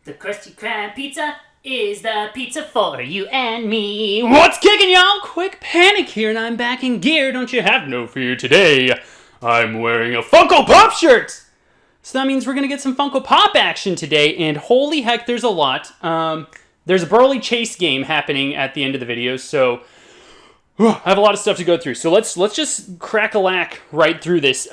The Krusty Krab pizza is the pizza for you and me. What's kicking, y'all? Kwikpanik here, and I'm back in gear. Don't you have no fear today. I'm wearing a Funko Pop shirt. So that means we're going to get some Funko Pop action today, and holy heck, there's a lot. There's a Burly Chase game happening at the end of the video, so I have a lot of stuff to go through. So let's just crack-a-lack right through this.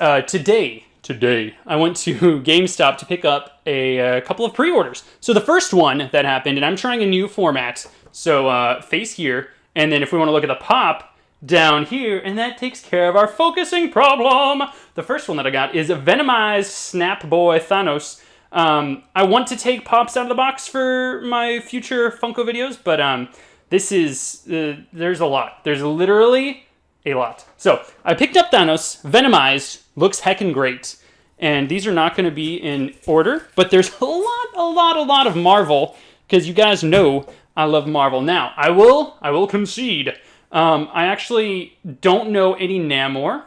Today, I went to GameStop to pick up a couple of pre-orders. So the first one that happened, and I'm trying a new format, so face here, and then if we want to look at the pop, down here, and that takes care of our focusing problem. The first one that I got is a Venomized Snap Boy Thanos. I want to take pops out of the box for my future Funko videos, but this is, there's a lot. There's literally a lot. So I picked up Thanos, Venomized, looks heckin' great. And these are not going to be in order, but there's a lot of Marvel, because you guys know I love Marvel. Now, I will concede. I actually don't know any Namor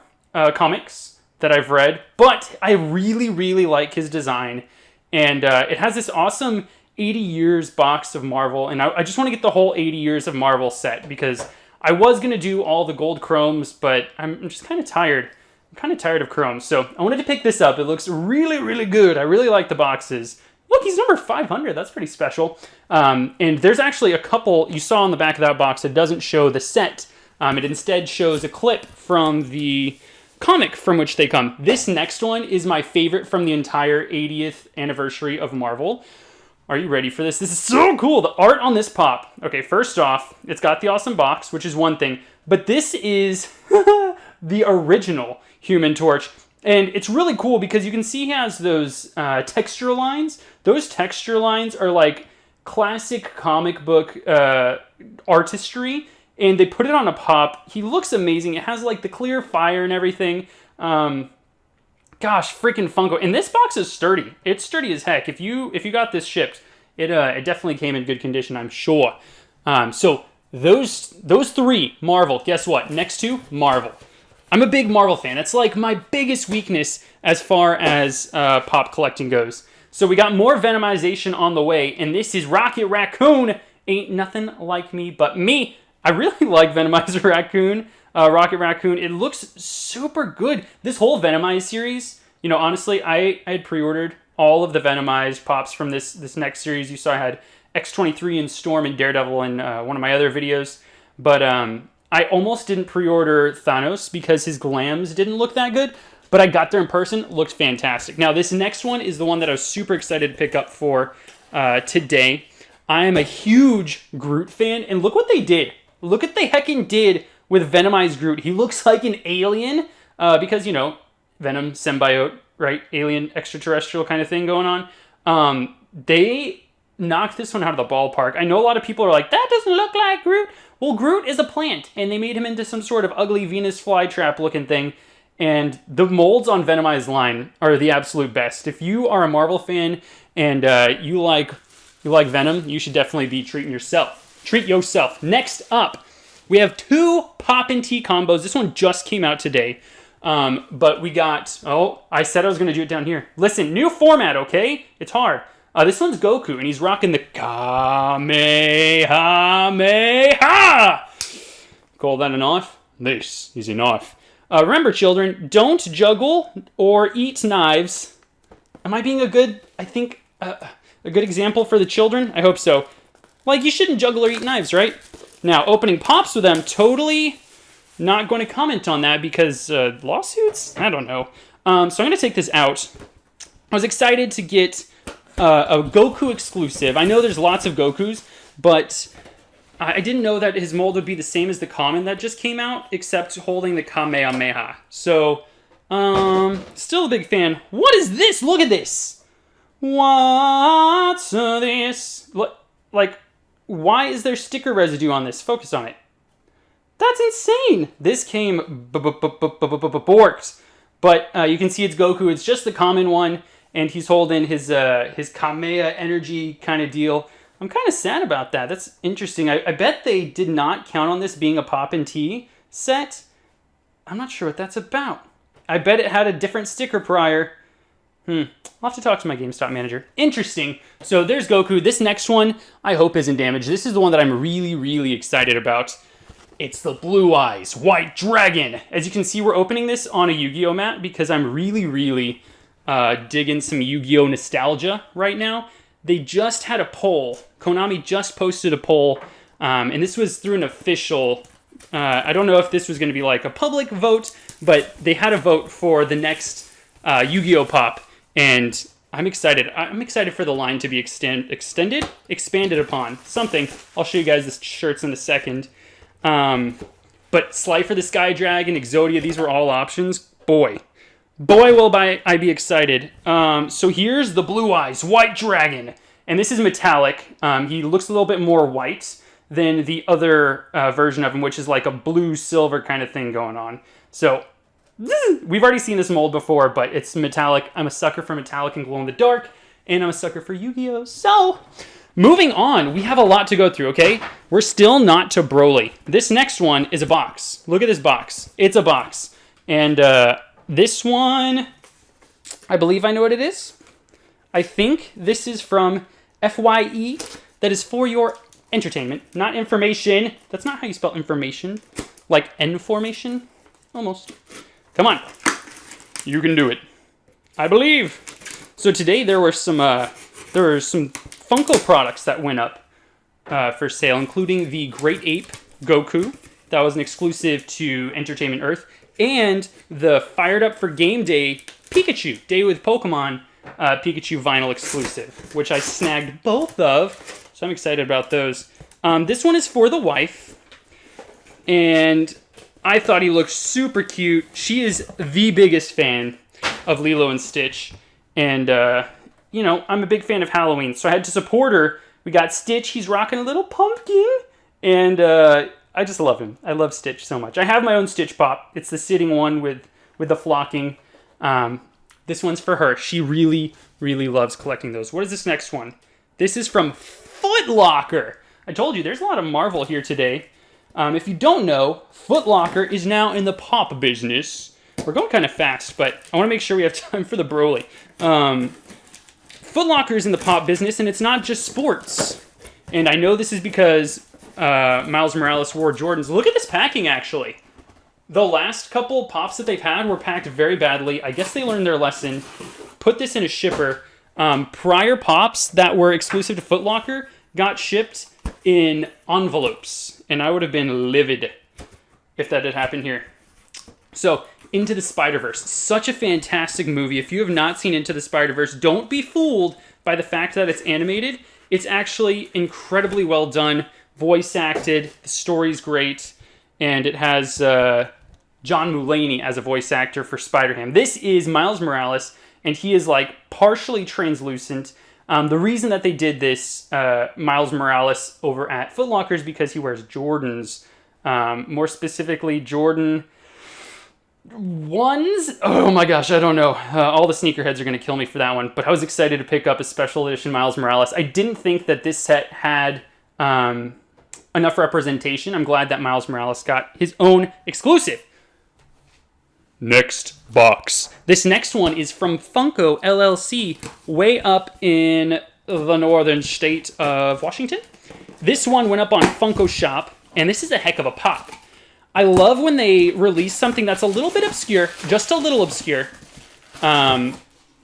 comics that I've read, but I really like his design. And it has this awesome 80 years box of Marvel, and I just want to get the whole 80 years of Marvel set, because I was going to do all the gold chromes, but I'm just kind of tired. I'm kind of tired of chromes, so I wanted to pick this up. It looks really good. I really like the boxes. Look, he's number 500. That's pretty special. And there's actually a couple you saw on the back of that box that doesn't show the set. It instead shows a clip from the comic from which they come. This next one is my favorite from the entire 80th anniversary of Marvel. Are you ready for this? This is so cool. The art on this pop. Okay, first off, it's got the awesome box, which is one thing. But this is the original Human Torch. And it's really cool because you can see he has those texture lines. Those texture lines are like classic comic book artistry. And they put it on a pop. He looks amazing. It has like the clear fire and everything. Gosh, freaking Funko. And this box is sturdy. It's sturdy as heck. If you got this shipped, it definitely came in good condition, I'm sure. So those three, Marvel. Guess what? Next two, Marvel. I'm a big Marvel fan. It's like my biggest weakness as far as pop collecting goes. So we got more Venomization on the way, and this is Rocket Raccoon. Ain't nothing like me but me. I really like Venomized Raccoon. Rocket Raccoon, it looks super good. This whole Venomized series, you know, honestly, I had pre-ordered all of the Venomized pops from this next series. You saw I had X-23 and Storm and Daredevil in one of my other videos. But I almost didn't pre-order Thanos because his glams didn't look that good. But I got there in person, looked fantastic. Now, this next one is the one that I was super excited to pick up for today. I am a huge Groot fan, and look what they did. Look what they heckin' did with Venomized Groot. He looks like an alien because, you know, Venom, symbiote, right? Alien, extraterrestrial kind of thing going on. They knocked this one out of the ballpark. I know a lot of people are like, that doesn't look like Groot. Well, Groot is a plant, and they made him into some sort of ugly Venus flytrap looking thing. And the molds on Venomized line are the absolute best. If you are a Marvel fan and you like Venom, you should definitely be treating yourself. Treat yourself. Next up, we have two Pop and Tea combos. This one just came out today. But we got... Oh, I said I was going to do it down here. Listen, new format, okay? It's hard. This one's Goku, and he's rocking the Kamehameha! Call that a knife? This is a knife. Remember, children, don't juggle or eat knives. Am I being a good example for the children? I hope so. Like, you shouldn't juggle or eat knives, right? Now, opening pops with them, totally not going to comment on that because lawsuits? I don't know. So I'm going to take this out. I was excited to get a Goku exclusive. I know there's lots of Gokus, but I didn't know that his mold would be the same as the common that just came out, except holding the Kamehameha. So, still a big fan. What is this? Look at this. What's this? Like, why is there sticker residue on this? Focus on it. That's insane. This came borked. But you can see it's Goku. It's just the common one. And he's holding his Kamea energy kind of deal. I'm kind of sad about that. That's interesting. I bet they did not count on this being a Pop and Tea set. I'm not sure what that's about. I bet it had a different sticker prior. I'll have to talk to my GameStop manager. Interesting. So there's Goku. This next one, I hope isn't damaged. This is the one that I'm really, really excited about. It's the Blue Eyes White Dragon. As you can see, we're opening this on a Yu-Gi-Oh mat because I'm really, really digging some Yu-Gi-Oh nostalgia right now. They just had a poll. Konami just posted a poll, and this was through an official... I don't know if this was going to be like a public vote, but they had a vote for the next Yu-Gi-Oh pop, and I'm excited. I'm excited for the line to be expanded upon, something. I'll show you guys the shirts in a second. But Slifer the Sky Dragon, Exodia, these were all options. Boy, will I be excited. So here's the Blue Eyes White Dragon, and this is metallic. He looks a little bit more white than the other version of him, which is like a blue-silver kind of thing going on. So, we've already seen this mold before, but it's metallic. I'm a sucker for metallic and glow-in-the-dark, and I'm a sucker for Yu-Gi-Oh! So, moving on, we have a lot to go through, okay? We're still not to Broly. This next one is a box. Look at this box. It's a box. And this one, I believe I know what it is. I think this is from FYE. That is for your entertainment, not information. That's not how you spell information. Like information? Almost. Come on. You can do it. I believe. So today there were some Funko products that went up for sale, including the Great Ape Goku. That was an exclusive to Entertainment Earth. And the Fired Up for Game Day Pikachu, Day with Pokemon Pikachu vinyl exclusive, which I snagged both of. So I'm excited about those. This one is for the wife. And I thought he looked super cute. She is the biggest fan of Lilo and Stitch. And, you know, I'm a big fan of Halloween, so I had to support her. We got Stitch. He's rocking a little pumpkin. And I just love him. I love Stitch so much. I have my own Stitch Pop. It's the sitting one with the flocking. This one's for her. She really, really loves collecting those. What is this next one? This is from Foot Locker. I told you, there's a lot of Marvel here today. If you don't know, Foot Locker is now in the pop business. We're going kind of fast, but I want to make sure we have time for the Broly. Foot Locker is in the pop business, and it's not just sports. And I know this is because Miles Morales wore Jordans. Look at this packing, actually. The last couple pops that they've had were packed very badly. I guess they learned their lesson. Put this in a shipper. Prior pops that were exclusive to Foot Locker got shipped in envelopes, and I would have been livid if that had happened here. So, Into the Spider-Verse. Such a fantastic movie. If you have not seen Into the Spider-Verse, don't be fooled by the fact that it's animated. It's actually incredibly well done, voice acted, the story's great, and it has John Mulaney as a voice actor for Spider-Ham. This is Miles Morales, and he is like partially translucent. The reason that they did this, Miles Morales over at Foot Locker, is because he wears Jordans. More specifically, Jordan 1s? Oh my gosh, I don't know. All the sneakerheads are going to kill me for that one. But I was excited to pick up a special edition Miles Morales. I didn't think that this set had enough representation. I'm glad that Miles Morales got his own exclusive. Next box. This next one is from Funko LLC, way up in the northern state of Washington. This one went up on Funko Shop, and this is a heck of a pop. I love when they release something that's a little bit obscure, just a little obscure, and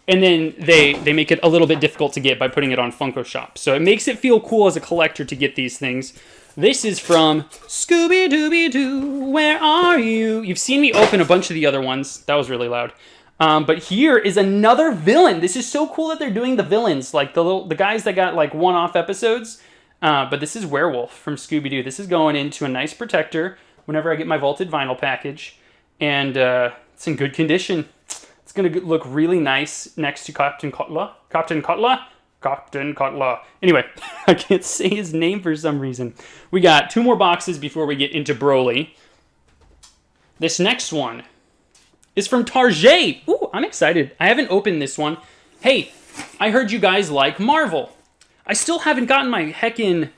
then they make it a little bit difficult to get by putting it on Funko Shop. So it makes it feel cool as a collector to get these things. This is from Scooby-Dooby-Doo, where are you? You've seen me open a bunch of the other ones. That was really loud. But here is another villain. This is so cool that they're doing the villains, like the guys that got like one-off episodes. But this is Werewolf from Scooby-Doo. This is going into a nice protector whenever I get my vaulted vinyl package. And it's in good condition. It's going to look really nice next to Captain Cutler. Captain Cutler. Anyway, I can't say his name for some reason. We got 2 more boxes before we get into Broly. This next one is from Target. Ooh, I'm excited. I haven't opened this one. Hey, I heard you guys like Marvel. I still haven't gotten my heckin'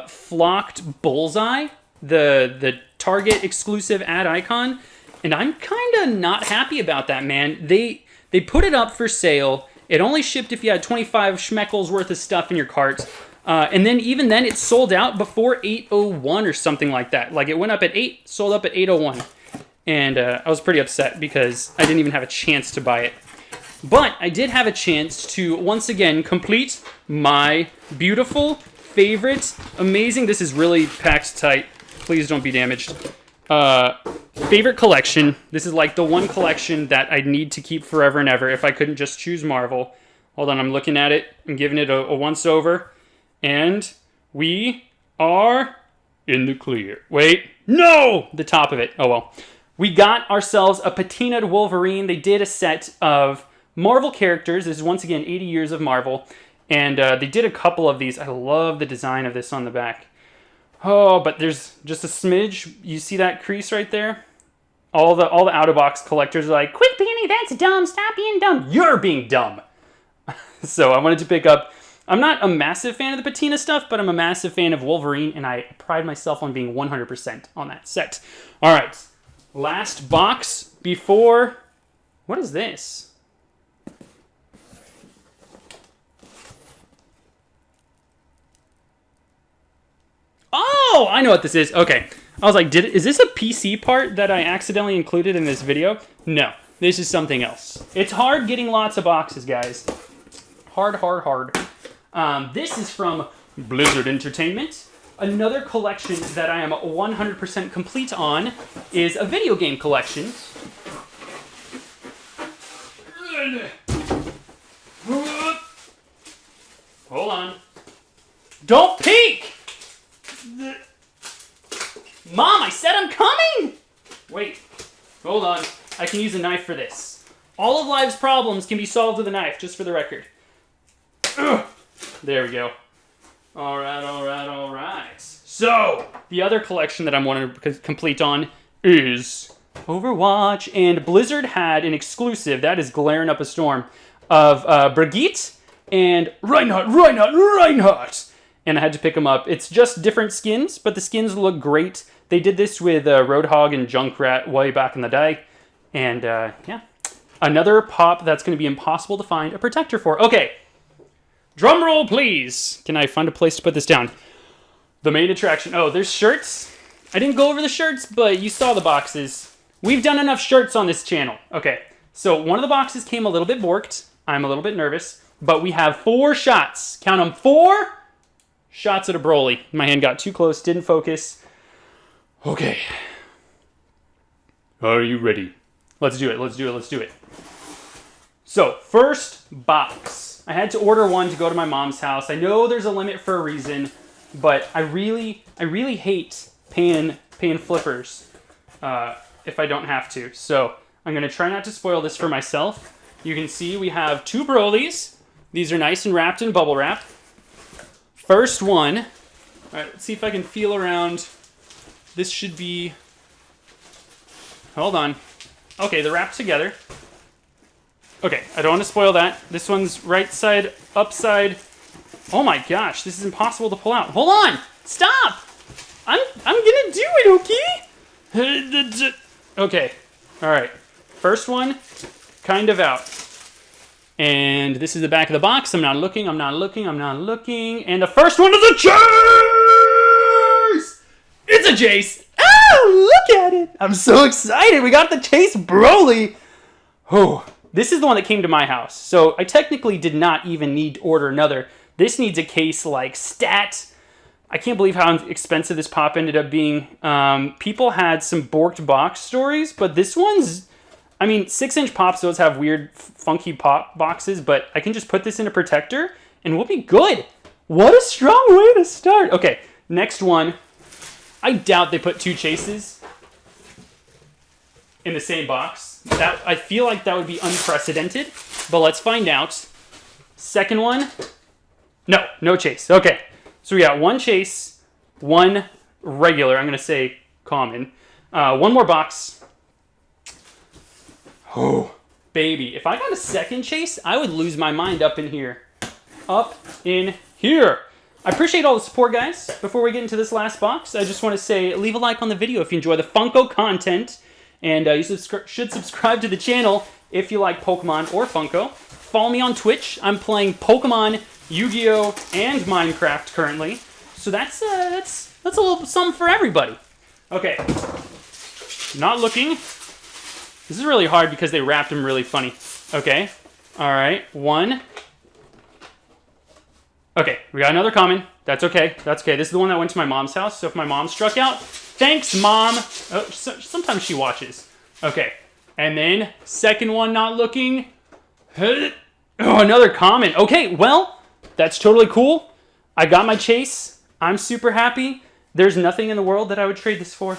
flocked Bullseye, the Target exclusive ad icon, and I'm kind of not happy about that, man. They put it up for sale. It only shipped if you had 25 schmeckles worth of stuff in your cart. And then even then, it sold out before 8:01 or something like that. Like, it went up at 8, sold up at 8:01. And I was pretty upset because I didn't even have a chance to buy it. But I did have a chance to, once again, complete my beautiful, favorite, amazing, this is really packed tight, please don't be damaged, favorite collection. This is like the one collection that I'd need to keep forever and ever if I couldn't just choose Marvel. Hold on, I'm looking at it and giving it a once-over. And we are in the clear. Wait, no! The top of it. Oh, well. We got ourselves a patinaed Wolverine. They did a set of Marvel characters. This is, once again, 80 years of Marvel. And they did a couple of these. I love the design of this on the back. Oh, but there's just a smidge. You see that crease right there? All the out-of-box collectors are like, Kwikpanik, that's dumb. Stop being dumb. You're being dumb. So I wanted to pick up... I'm not a massive fan of the patina stuff, but I'm a massive fan of Wolverine, and I pride myself on being 100% on that set. All right. Last box before... What is this? Oh, I know what this is. Okay. I was like, is this a PC part that I accidentally included in this video? No. This is something else. It's hard getting lots of boxes, guys. Hard, hard, hard. This is from Blizzard Entertainment. Another collection that I am 100% complete on is a video game collection. Hold on. Don't peek! Mom, I said I'm coming! Wait, hold on. I can use a knife for this. All of life's problems can be solved with a knife, just for the record. Ugh. There we go. All right. So, the other collection that I'm wanting to complete on is Overwatch. And Blizzard had an exclusive, that is glaring up a storm, of Brigitte and Reinhardt. And I had to pick them up. It's just different skins, but the skins look great. They did this with Roadhog and Junkrat way back in the day. And, yeah. Another pop that's going to be impossible to find a protector for. Okay. Drum roll, please. Can I find a place to put this down? The main attraction. Oh, there's shirts. I didn't go over the shirts, but you saw the boxes. We've done enough shirts on this channel. Okay, so one of the boxes came a little bit borked. I'm a little bit nervous, but we have 4 shots. Count them, 4 shots at a Broly. My hand got too close, didn't focus. Okay. Are you ready? Let's do it. So, first box. I had to order one to go to my mom's house. I know there's a limit for a reason, but I really hate paying flippers if I don't have to. So I'm going to try not to spoil this for myself. You can see we have 2 Brolys. These are nice and wrapped in bubble wrap. First one. All right, let's see if I can feel around. This should be... Hold on. Okay, they're wrapped together. Okay, I don't want to spoil that. This one's right side, upside. Oh my gosh, this is impossible to pull out. Hold on! Stop! I'm gonna do it, okay? Okay, alright. First one, kind of out. And this is the back of the box. I'm not looking. And the first one is a chase! It's a chase! Oh, look at it! I'm so excited! We got the Chase Broly! Oh. This is the one that came to my house. So I technically did not even need to order another. This needs a case like stat. I can't believe how expensive this pop ended up being. People had some borked box stories, but this one's... I mean, 6-inch pop stoves have weird, funky pop boxes, but I can just put this in a protector, and we'll be good. What a strong way to start. Okay, next one. I doubt they put 2 chases in the same box. I feel like that would be unprecedented, but let's find out. Second one. No chase. Okay, so we got 1 chase, 1 regular, I'm going to say common. 1 more box. Oh, baby. If I got a second chase, I would lose my mind up in here. I appreciate all the support, guys. Before we get into this last box, I just want to say leave a like on the video if you enjoy the Funko content. And you should subscribe to the channel if you like Pokemon or Funko. Follow me on Twitch. I'm playing Pokemon, Yu-Gi-Oh, and Minecraft currently. So that's a little something for everybody. Okay. Not looking. This is really hard because they wrapped them really funny. Okay. All right. 1. Okay, we got another common. That's okay. That's okay. This is the one that went to my mom's house. So if my mom struck out, thanks, Mom. Oh, sometimes she watches. Okay. And then, second one not looking. Oh, another common. Okay, well, that's totally cool. I got my chase. I'm super happy. There's nothing in the world that I would trade this for.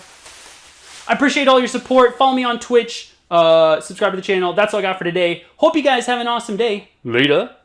I appreciate all your support. Follow me on Twitch. Subscribe to the channel. That's all I got for today. Hope you guys have an awesome day. Later.